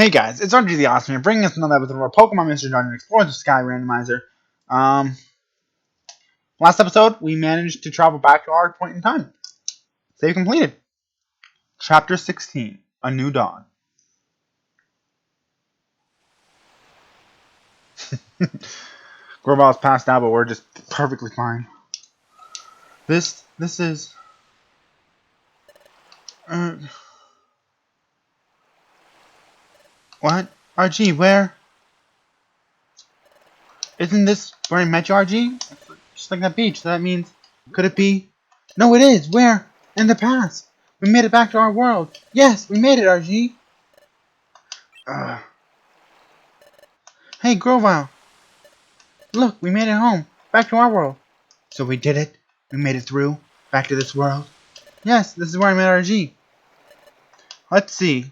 Hey guys, it's RG the Awesome here, bringing us another episode of our Pokemon Mystery Dungeon Explore the Sky Randomizer. Last episode, we managed to travel back to our point in time. Save completed. Chapter 16, A New Dawn. Gorbal's passed out, but we're just perfectly fine. This is... what? RG, where? Isn't this where I met you, RG? Just like that beach, so that means... Could it be? No, it is! Where? In the past! We made it back to our world! Yes, we made it, RG! Hey, Grovile! Look, we made it home! Back to our world! So we did it? We made it through? Back to this world? Yes, this is where I met RG. Let's see.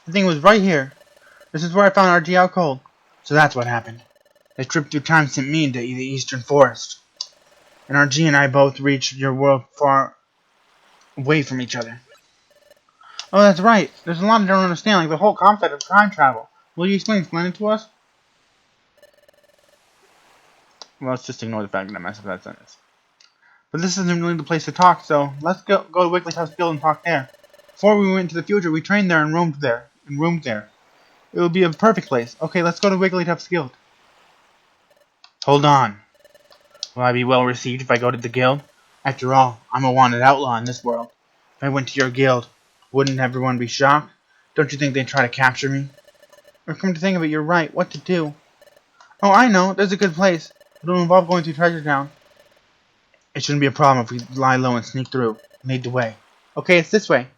I think it was right here. This is where I found RG out cold. So that's what happened. The trip through time sent me into the eastern forest. And RG and I both reached your world far away from each other. Oh, that's right. There's a lot I don't understand, like the whole concept of time travel. Will you explain it to us? Well, let's just ignore the fact that I messed up that sentence. But this isn't really the place to talk, so let's go to Wigglytuff's Guild and talk there. Before we went to the future, we trained there and roomed there. It would be a perfect place. Okay, let's go to Wigglytuff's Guild. Hold on. Will I be well received if I go to the guild? After all, I'm a wanted outlaw in this world. If I went to your guild, wouldn't everyone be shocked? Don't you think they'd try to capture me? Or come to think of it, you're right. What to do? Oh, I know. There's a good place. It'll involve going through Treasure Town. It shouldn't be a problem if we lie low and sneak through. Lead the way. Okay, it's this way.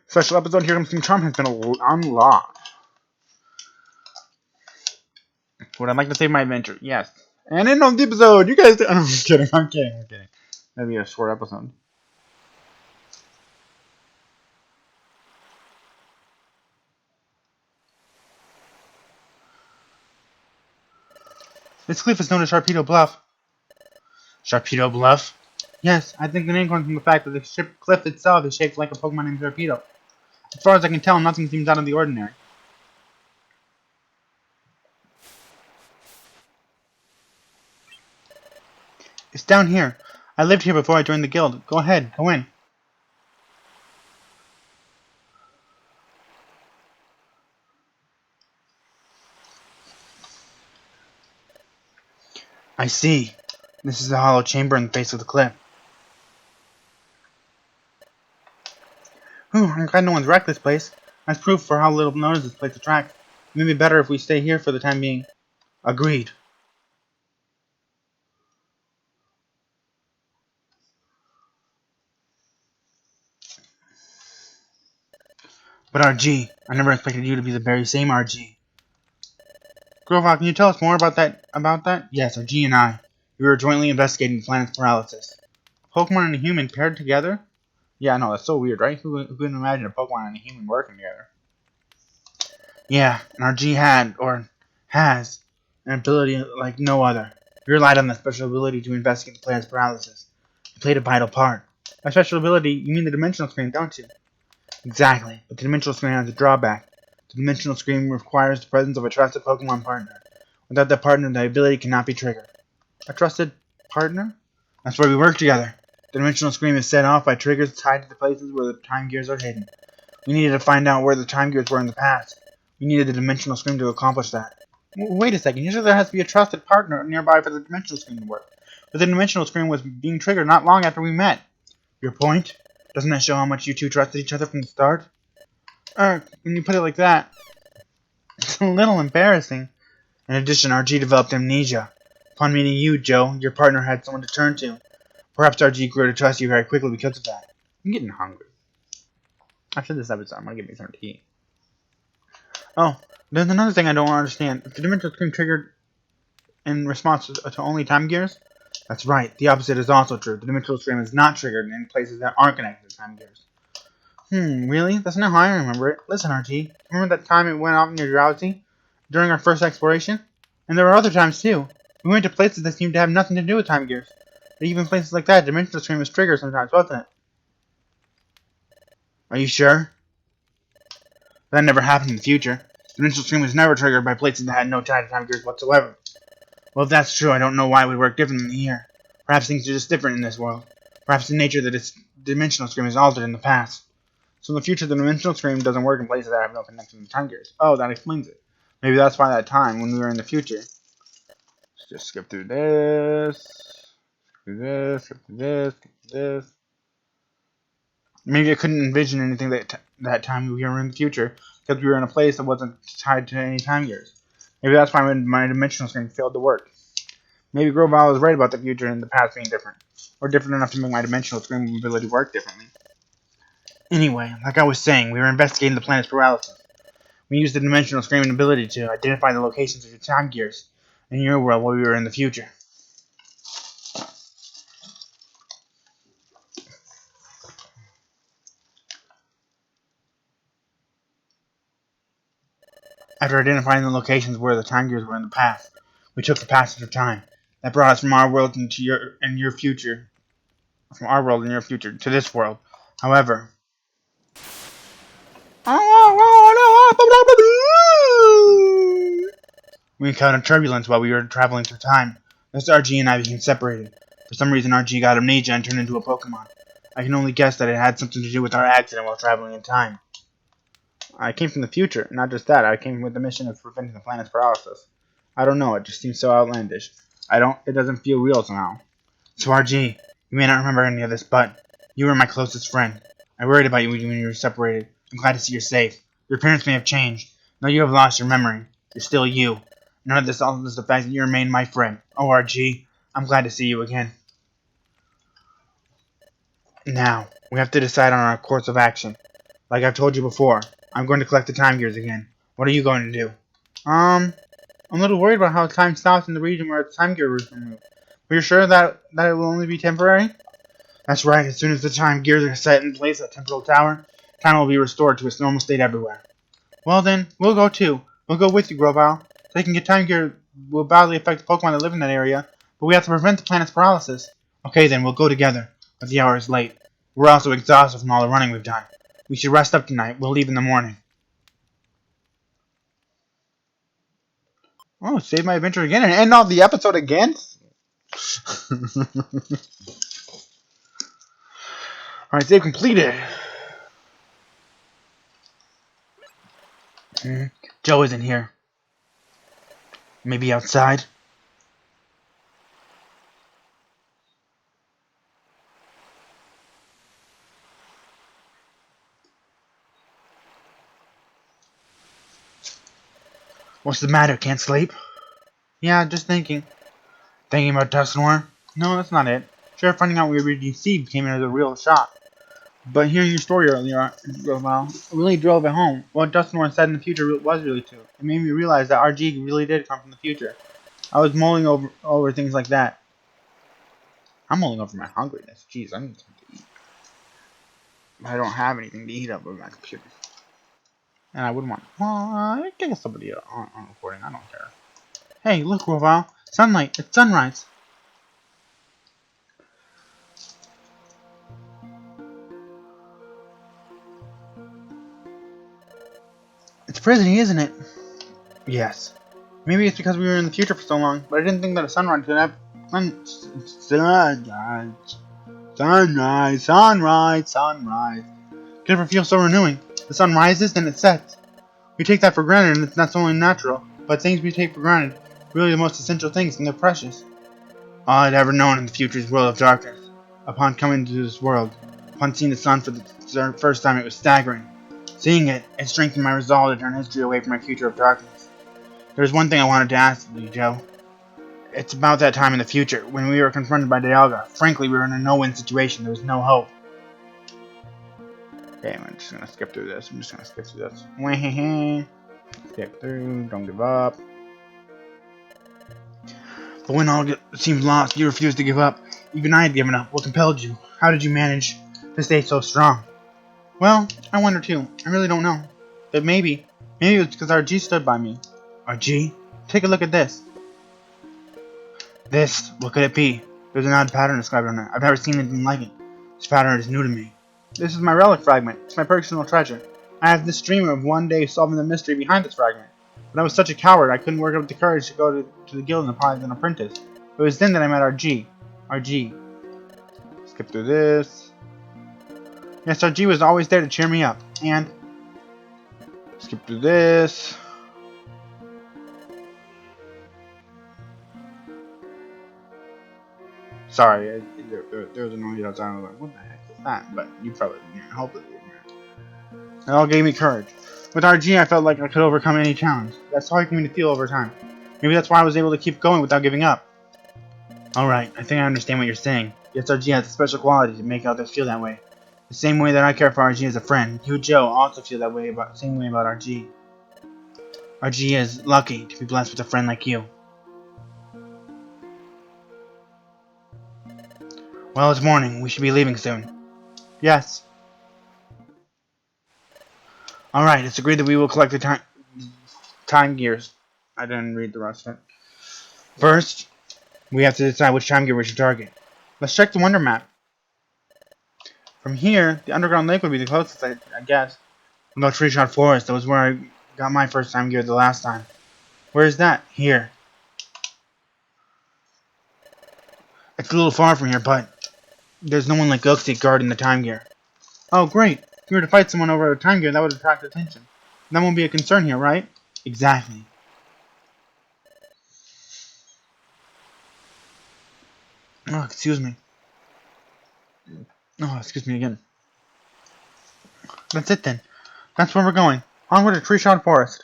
Special episode Here Comes Some Charm has been unlocked. Would I like to save my adventure? Yes. And end of the episode. You guys... I'm kidding. I'm kidding. That'd be a short episode. This cliff is known as Sharpedo Bluff. Sharpedo Bluff? Yes, I think the name comes from the fact that the cliff itself is shaped like a Pokemon named Sharpedo. As far as I can tell, nothing seems out of the ordinary. It's down here. I lived here before I joined the guild. Go ahead, go in. I see. This is the hollow chamber in the base of the cliff. Whew, I'm glad no one's wrecked this place. That's proof for how little notice this place attracts. It may be better if we stay here for the time being. Agreed. But RG, I never expected you to be the very same RG. Grovile, can you tell us more about that? Yes, RG and I. We were jointly investigating the planet's paralysis. A Pokemon and a human paired together? Yeah, no, that's so weird, right? Who could imagine a Pokemon and a human working together? Yeah, and RG had, or has, an ability like no other. We relied on that special ability to investigate the planet's paralysis. It played a vital part. By special ability, you mean the dimensional screen, don't you? Exactly, but the dimensional screen has a drawback. The dimensional screen requires the presence of a trusted Pokemon partner. Without that partner, the ability cannot be triggered. A trusted partner? That's why we work together. The dimensional screen is set off by triggers tied to the places where the time gears are hidden. We needed to find out where the time gears were in the past. We needed the dimensional screen to accomplish that. Wait a second, usually there has to be a trusted partner nearby for the dimensional screen to work. But the dimensional screen was being triggered not long after we met. Your point? Doesn't that show how much you two trusted each other from the start? When you put it like that, it's a little embarrassing. In addition, RG developed amnesia. Upon meeting you, Joe, your partner had someone to turn to. Perhaps RG grew to trust you very quickly because of that. I'm getting hungry. After this episode, I'm gonna get me some tea. Oh, there's another thing I don't understand. If the dimensional screen triggered in response to only time gears? That's right, the opposite is also true. The dimensional screen is not triggered in places that aren't connected to time gears. Really? That's not how I remember it. Listen, RG, remember that time it went off in your drowsy? During our first exploration? And there were other times too. We went to places that seemed to have nothing to do with time gears. But even places like that, dimensional stream was triggered sometimes, wasn't it? Are you sure? That never happened in the future. Dimensional stream was never triggered by places that had no time gears whatsoever. Well, if that's true, I don't know why it would work differently here. Perhaps things are just different in this world. Perhaps the nature of the dimensional stream is altered in the past. So in the future, the dimensional stream doesn't work in places that have no connection to time gears. Oh, that explains it. Maybe that's why that time, when we were in the future. Let's just skip through this. Skip through this, skip through this, skip through this. Maybe I couldn't envision anything that time we were in the future, because we were in a place that wasn't tied to any time gears. Maybe that's why my dimensional stream failed to work. Maybe Grovile was right about the future and the past being different, or different enough to make my dimensional stream ability work differently. Anyway, like I was saying, we were investigating the planet's paralysis. We used the dimensional streaming ability to identify the locations of your time gears in your world while we were in the future. After identifying the locations where the time gears were in the past, we took the passage of time. That brought us from our world into your future. From our world in your future to this world. However, we encountered turbulence while we were traveling through time. Thus RG and I became separated. For some reason RG got amnesia and turned into a Pokemon. I can only guess that it had something to do with our accident while traveling in time. I came from the future. Not just that, I came with the mission of preventing the planet's paralysis. I don't know, it just seems so outlandish. It doesn't feel real somehow. So RG, you may not remember any of this, but you were my closest friend. I worried about you when you were separated. I'm glad to see you're safe. Your appearance may have changed. Now you have lost your memory. You're still you. None of this alters the fact that you remain my friend. Oh, RG, I'm glad to see you again. Now, we have to decide on our course of action. Like I've told you before, I'm going to collect the time gears again. What are you going to do? I'm a little worried about how time stops in the region where the time gear was removed. But you're sure that it will only be temporary? That's right, as soon as the time gears are set in place at Temporal Tower, time will be restored to its normal state everywhere. Well then, we'll go too. We'll go with you, Grovile. Taking a time gear will badly affect the Pokemon that live in that area, but we have to prevent the planet's paralysis. Okay then, we'll go together, but the hour is late. We're also exhausted from all the running we've done. We should rest up tonight. We'll leave in the morning. Oh, save my adventure again and end off the episode again? Alright, save completed. Joe isn't here. Maybe outside? What's the matter? Can't sleep? Yeah, just thinking. Thinking about Dusknoir? No, that's not it. Sure, finding out we were deceived came in as a real shock. But hearing your story earlier, well, really drove it home. What Dusknoir said in the future was really true. It made me realize that RG really did come from the future. I was mulling over things like that. I'm mulling over my hungriness. Jeez, I need something to eat. I don't have anything to eat up with my computer. And I wouldn't want... Well, I can get somebody on recording. I don't care. Hey, look, Grovile. Sunlight. It's sunrise. It's pretty, isn't it? Yes. Maybe it's because we were in the future for so long, but I didn't think that a sunrise could have... Sunrise. Could ever feel so renewing. The sun rises, then it sets. We take that for granted, and it's not only natural, but things we take for granted, really the most essential things, and they're precious. All I'd ever known in the future's world of darkness. Upon coming to this world, upon seeing the sun for the first time, it was staggering. Seeing it, it strengthened my resolve to turn history away from my future of darkness. There's one thing I wanted to ask you, Joe. It's about that time in the future, when we were confronted by Dialga. Frankly, we were in a no-win situation. There was no hope. Okay, I'm just gonna skip through this. Skip through, don't give up. But when all seemed lost, you refused to give up. Even I had given up. What compelled you? How did you manage to stay so strong? Well, I wonder too. I really don't know. But maybe it was because RG stood by me. RG? Take a look at this. This, what could it be? There's an odd pattern described on it. I've never seen anything like it. This pattern is new to me. This is my relic fragment. It's my personal treasure. I have this dream of one day solving the mystery behind this fragment. But I was such a coward, I couldn't work up the courage to go to the guild and apply as an apprentice. It was then that I met RG. RG. Skip through this. Yes, RG was always there to cheer me up. And skip through this. Sorry, there was a noise outside. I was like, what the heck is that? But you probably didn't hear it. Hopefully you didn't hear it. It all gave me courage. With RG, I felt like I could overcome any challenge. That's how I came to feel over time. Maybe that's why I was able to keep going without giving up. Alright, I think I understand what you're saying. Yes, RG has a special quality to make others feel that way. The same way that I care for RG as a friend, you, Joe, also feel that way same way about RG. RG is lucky to be blessed with a friend like you. Well, it's morning. We should be leaving soon. Yes. Alright, it's agreed that we will collect the time gears. I didn't read the rest of it. First, we have to decide which time gear we should target. Let's check the Wonder Map. From here, the underground lake would be the closest, I guess. What about Tree Shot Forest? That was where I got my first time gear the last time. Where is that? Here. It's a little far from here, but there's no one like Gilksy guarding the time gear. Oh, great. If we were to fight someone over a time gear, that would attract attention. That won't be a concern here, right? Exactly. Oh, excuse me. Oh, excuse me again. That's it then. That's where we're going. Onward to Tree Shot Forest.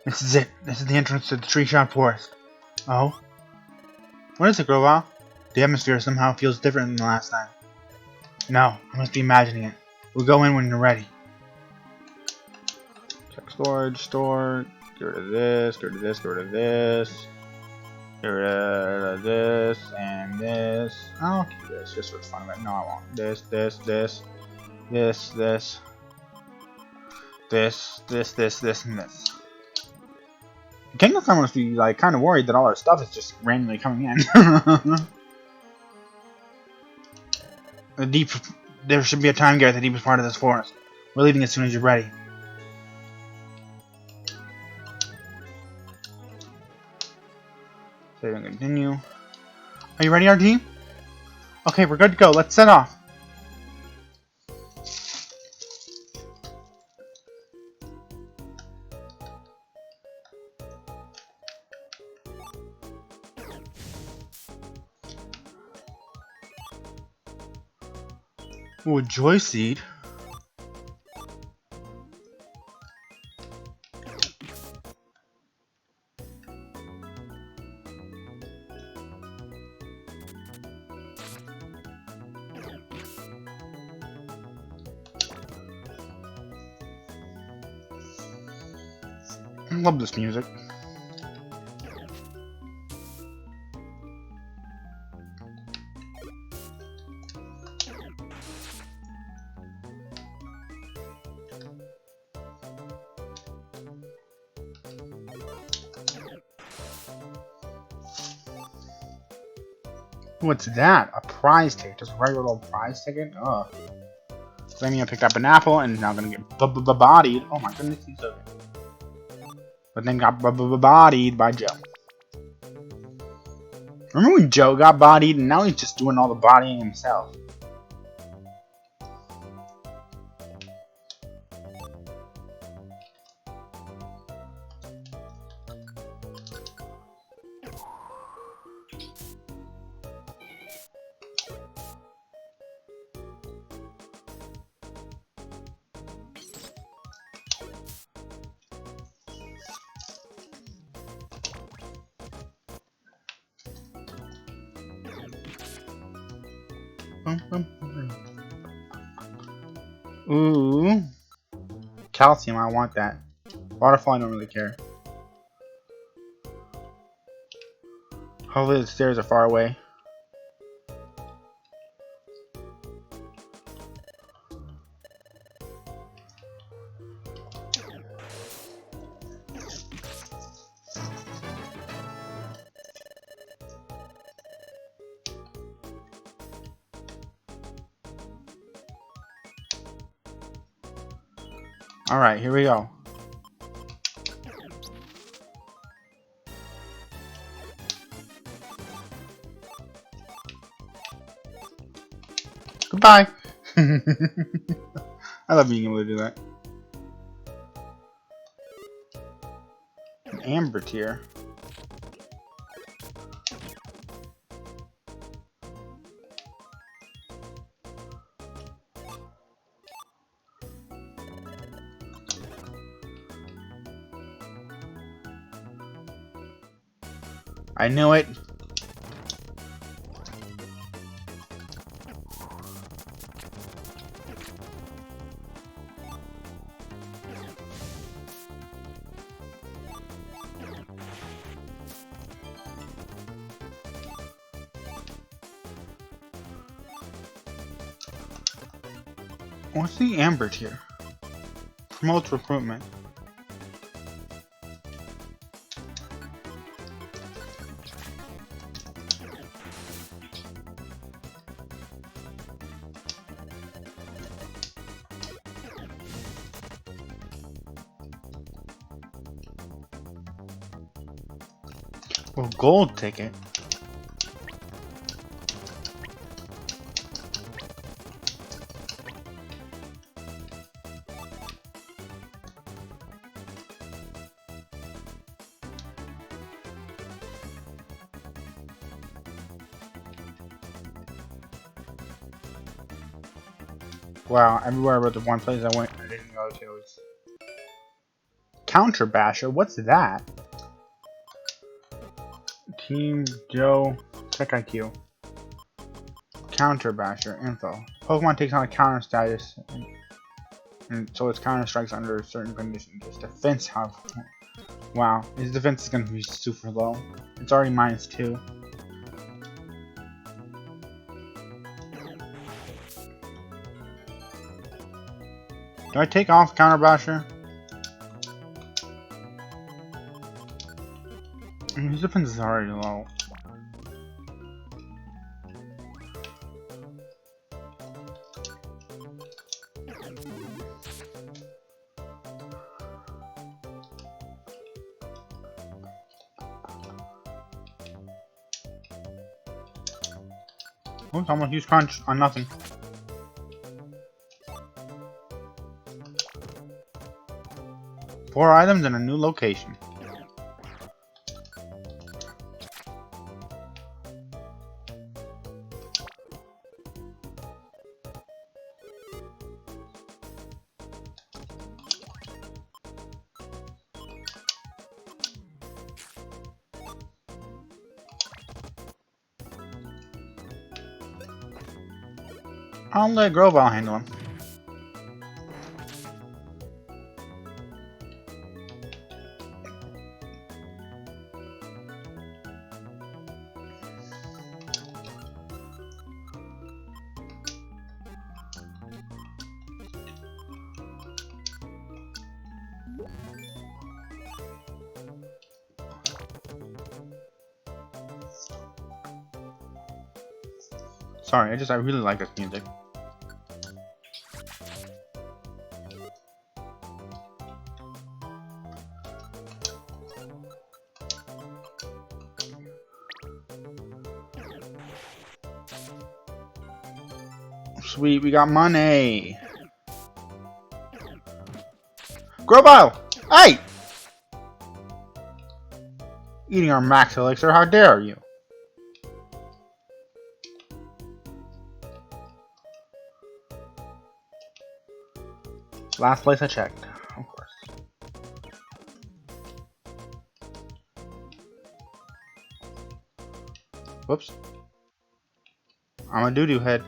This is it. This is the entrance to the Tree Shot Forest. Oh? What is it, Groval? The atmosphere somehow feels different than the last time. No, I must be imagining it. We'll go in when you're ready. Check storage, store. Get rid of this, get rid of this, get rid of this. Get rid of this and this. I'll keep this just for the fun of it. No, I won't. This, this, this, this, this, this, and this. Kingdom Come must be like kind of worried that all our stuff is just randomly coming in. There should be a time gear at the deepest part of this forest. We're leaving as soon as you're ready. Save and continue. Are you ready, RG? Okay, we're good to go. Let's set off. Ooh, a joy seed. I love this music. What's that? A prize ticket? Just a regular old prize ticket? Ugh. Does that mean I picked up an apple and now I'm gonna get bodied? Oh my goodness, he's so good. But then got bodied by Joe. Remember when Joe got bodied and now he's just doing all the bodying himself? Ooh. Calcium, I want that. Waterfall, I don't really care. Hopefully the stairs are far away. Alright, here we go. Goodbye! I love being able to do that. An amber tier. I knew it. What's the amber tier? Promotes recruitment. Well, gold ticket. Wow, everywhere but the one place I didn't go to was Counter Basher. What's that? Team Joe Tech IQ. Counter Basher info. Pokemon takes on a counter status, and so its counter strikes under certain conditions. Its defense, however, wow, his defense is going to be super low. It's already -2. Do I take off Counter Basher? His defense is already low. Oh, it's almost used Crunch on nothing. Four items in a new location. I'll let Grovyle handle him. Sorry, I really like this music. Sweet, we got money. Grovyle! Hey! Eating our max elixir, how dare you? Last place I checked, of course. Whoops. I'm a doo-doo head.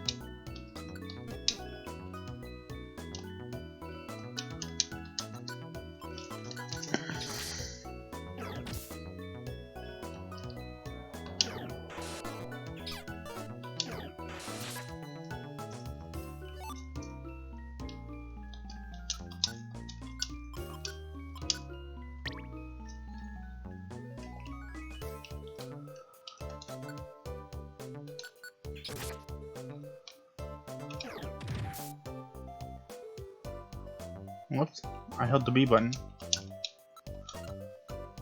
Whoops. I held the B button.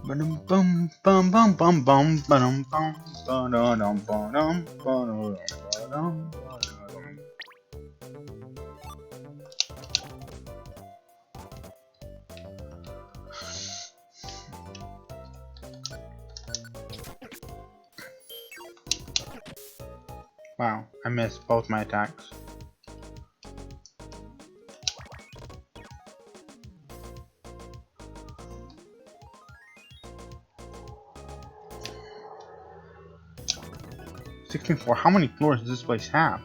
Bum bum bum bum bum bum bum bum bum bum bum. Wow, I missed both my attacks. $16.4. How many floors does this place have?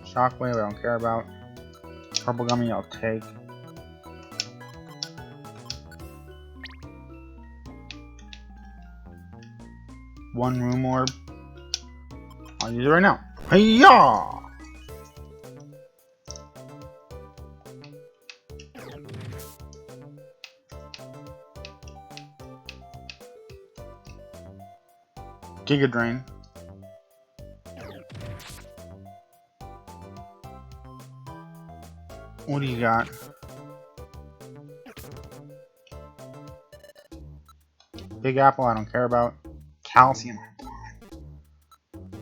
Shockwave, I don't care about. Purple gummy, I'll take. One room orb. I'll use it right now. Hey-ya! Giga Drain. What do you got? Big Apple, I don't care about. Calcium.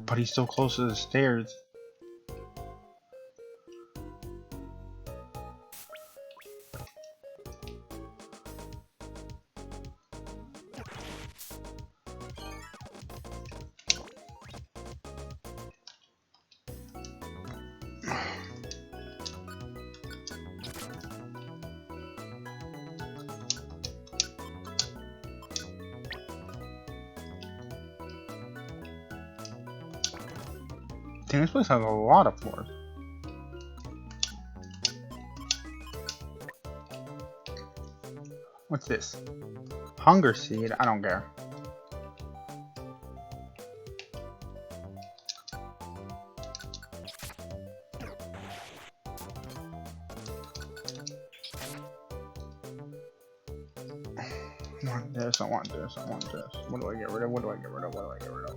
But he's so close to the stairs. Dang, this place has a lot of floors. What's this? Hunger Seed? I don't care. I want this, I want this, I want this. What do I get rid of? What do I get rid of? What do I get rid of?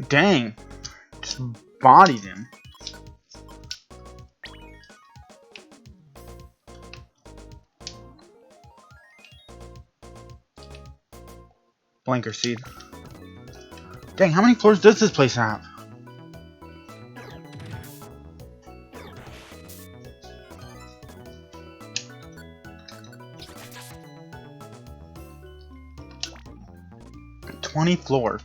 Dang! Just bodied him. Blanker Seed. Dang, how many floors does this place have? $20 floors.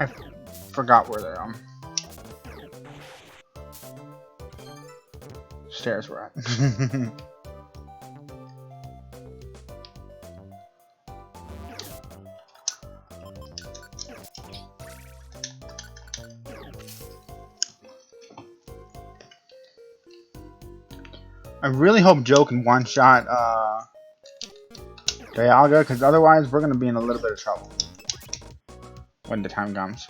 I forgot where the stairs were at. I really hope Joe can one-shot Dialga, because otherwise we're going to be in a little bit of trouble when the time comes.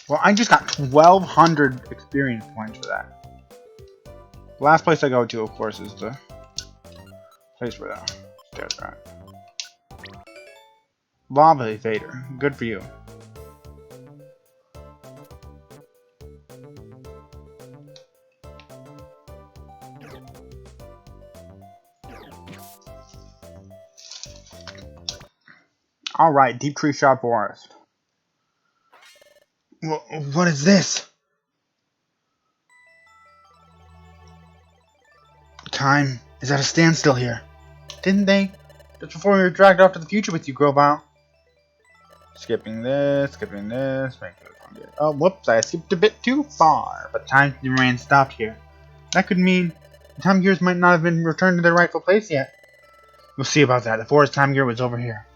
Well, I just got 1,200 experience points for that. The last place I go to, of course, is the place where the stairs are at. Lava Evader. Good for you. Alright, Deep Tree Shot Forest. What is this? Time is at a standstill here. Didn't they? Just before we were dragged off to the future with you, Grobile. Skipping this, make sure it's oh, whoops, I skipped a bit too far. But time remains stopped here. That could mean the time gears might not have been returned to their rightful place yet. We'll see about that. The forest time gear was over here.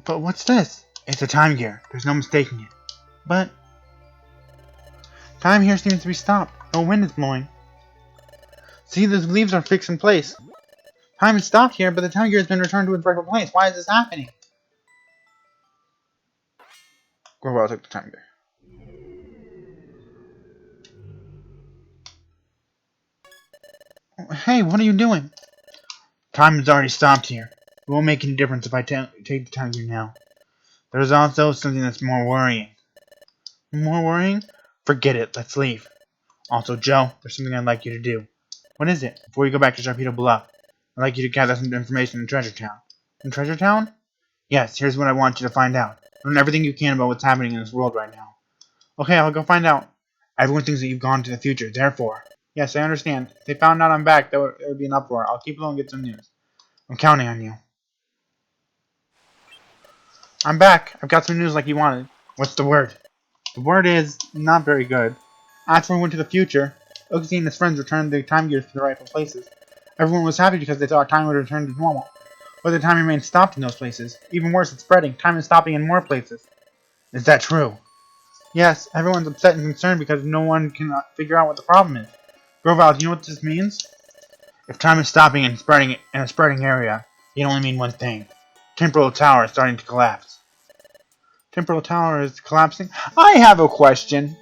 But what's this? It's a time gear. There's no mistaking it. But time here seems to be stopped. No wind is blowing. See, those leaves are fixed in place. Time is stopped here, but the time gear has been returned to its rightful place. Why is this happening? Grobile took the time gear. Hey, what are you doing? Time has already stopped here. It won't make any difference if I take the time gear now. There's also something that's more worrying. More worrying? Forget it. Let's leave. Also, Joe, there's something I'd like you to do. What is it? Before you go back to Sharpedo Bluff, I'd like you to gather some information in Treasure Town. In Treasure Town? Yes, here's what I want you to find out. Learn everything you can about what's happening in this world right now. Okay, I'll go find out. Everyone thinks that you've gone to the future, therefore. Yes, I understand. If they found out I'm back, there would be an uproar. I'll keep it low and get some news. I'm counting on you. I'm back. I've got some news like you wanted. What's the word? The word is not very good. After we went to the future, Oaksy and his friends returned the time gears to the rightful places. Everyone was happy because they thought time would return to normal. But the time remained stopped in those places. Even worse, it's spreading. Time is stopping in more places. Is that true? Yes, everyone's upset and concerned because no one can figure out what the problem is. Grovile, do you know what this means? If time is stopping and spreading in a spreading area, it can only mean one thing. Temporal Tower is starting to collapse. Temporal Tower is collapsing? I have a question.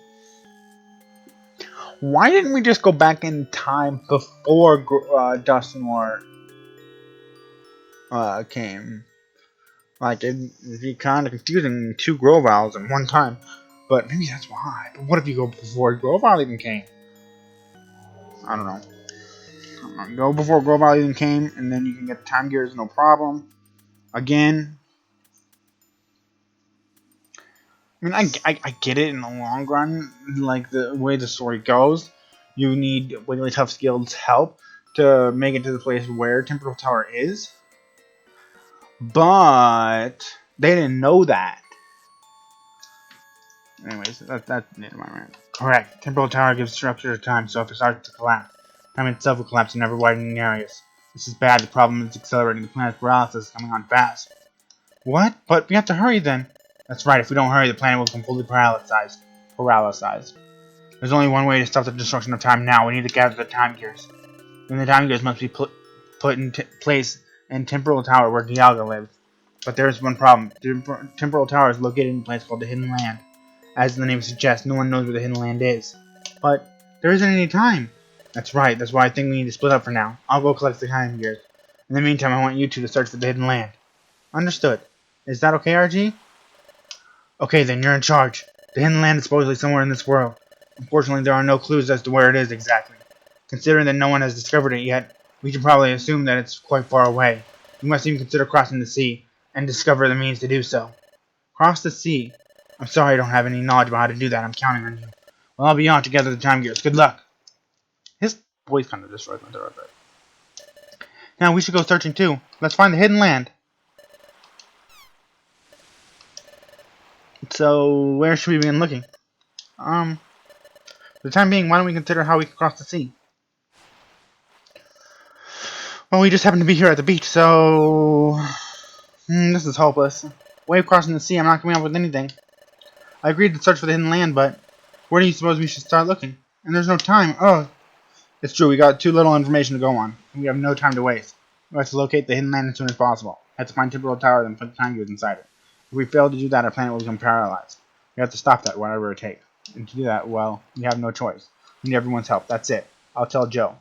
Why didn't we just go back in time before Dusknoir came? Like, it'd be kind of confusing, two Groviles at one time. But maybe that's why. But what if you go before Grovile even came? I don't know. Go before Grovile even came, and then you can get time gears, no problem. Again. I mean, I get it in the long run, like the way the story goes. You need Wigglytuff's guild's help to make it to the place where Temporal Tower is. But they didn't know that. Anyways, that's the end of my rant. Correct. Temporal Tower gives structure to time, so if it starts to collapse, time itself will collapse in ever-widening areas. This is bad. The problem is accelerating. The planet's paralysis is coming on fast. What? But we have to hurry then. That's right. If we don't hurry, the planet will become fully paralyzed. There's only one way to stop the destruction of time now. We need to gather the time gears. Then the time gears must be put in place in Temporal Tower where Dialga lives. But there is one problem. Temporal Tower is located in a place called the Hidden Land. As the name suggests, no one knows where the Hidden Land is. But there isn't any time. That's right. That's why I think we need to split up for now. I'll go collect the time gears. In the meantime, I want you two to search for the Hidden Land. Understood. Is that okay, RG? Okay, then you're in charge. The Hidden Land is supposedly somewhere in this world. Unfortunately, there are no clues as to where it is exactly. Considering that no one has discovered it yet, we should probably assume that it's quite far away. You must even consider crossing the sea, and discover the means to do so. Cross the sea? I'm sorry I don't have any knowledge about how to do that. I'm counting on you. Well, I'll be on to gather the time gears. Good luck. His voice kind of destroys my throat. Now, we should go searching too. Let's find the Hidden Land. So, where should we begin looking? For the time being, why don't we consider how we can cross the sea? Well, we just happen to be here at the beach, so... this is hopeless. Wave crossing the sea, I'm not coming up with anything. I agreed to search for the Hidden Land, but... where do you suppose we should start looking? And there's no time. Oh, it's true, we got too little information to go on. We have no time to waste. We have to locate the Hidden Land as soon as possible. We have to find Temporal Tower, then put the time gears inside it. If we fail to do that, our planet will become paralyzed. We have to stop that, whatever it takes. And to do that, well, we have no choice. We need everyone's help. That's it. I'll tell Joe.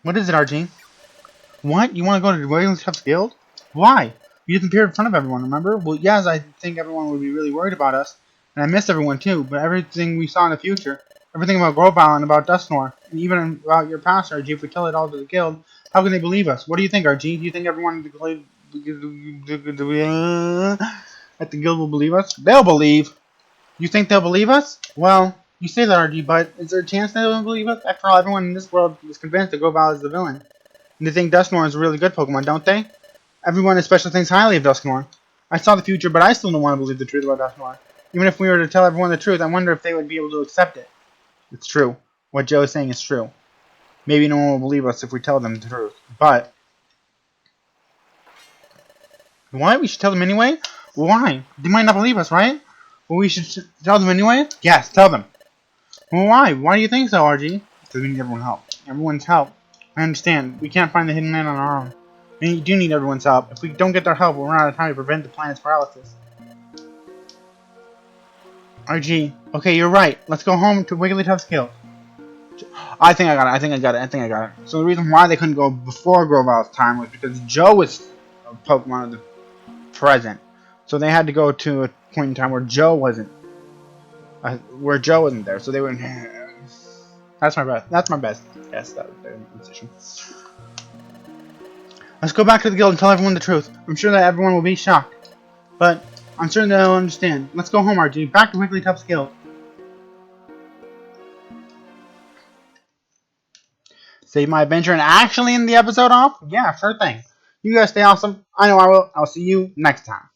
What is it, RG? What? You want to go to Wigglytuff's guild? Why? You disappeared in front of everyone, remember? Well, yes, I think everyone would be really worried about us. And I miss everyone, too. But everything we saw in the future, everything about Grovile and about Dusknoir, and even about your past, RG, if we tell it all to the guild, how can they believe us? What do you think, RG? Do you think everyone in the that the guild will believe us? They'll believe. You think they'll believe us? Well, you say that, RG, but is there a chance they won't believe us? After all, everyone in this world is convinced that Grovyle is the villain. And they think Dusknoir is a really good Pokemon, don't they? Everyone especially thinks highly of Dusknoir. I saw the future, but I still don't want to believe the truth about Dusknoir. Even if we were to tell everyone the truth, I wonder if they would be able to accept it. It's true. What Joe is saying is true. Maybe no one will believe us if we tell them the truth. But why? We should tell them anyway? Why? They might not believe us, right? Well, we should tell them anyway? Yes, tell them. Well, why? Why do you think so, RG? Because we need everyone's help. Everyone's help. I understand. We can't find the hidden land on our own. We do need everyone's help. If we don't get their help, we'll run out of time to prevent the planet's paralysis. RG. Okay, you're right. Let's go home to Wigglytuff's Kill. I think I got it. So the reason why they couldn't go before Grovyle's time was because Joe was a Pokemon of the present. So they had to go to a point in time where Joe wasn't there. So they were. That's my best. That's my best. Yes, that was their position. Let's go back to the guild and tell everyone the truth. I'm sure that everyone will be shocked, but I'm sure they'll understand. Let's go home, RG. Back to Wigglytuff's Guild. Save my adventure and actually end the episode off? Yeah, sure thing. You guys stay awesome. I know I will. I'll see you next time.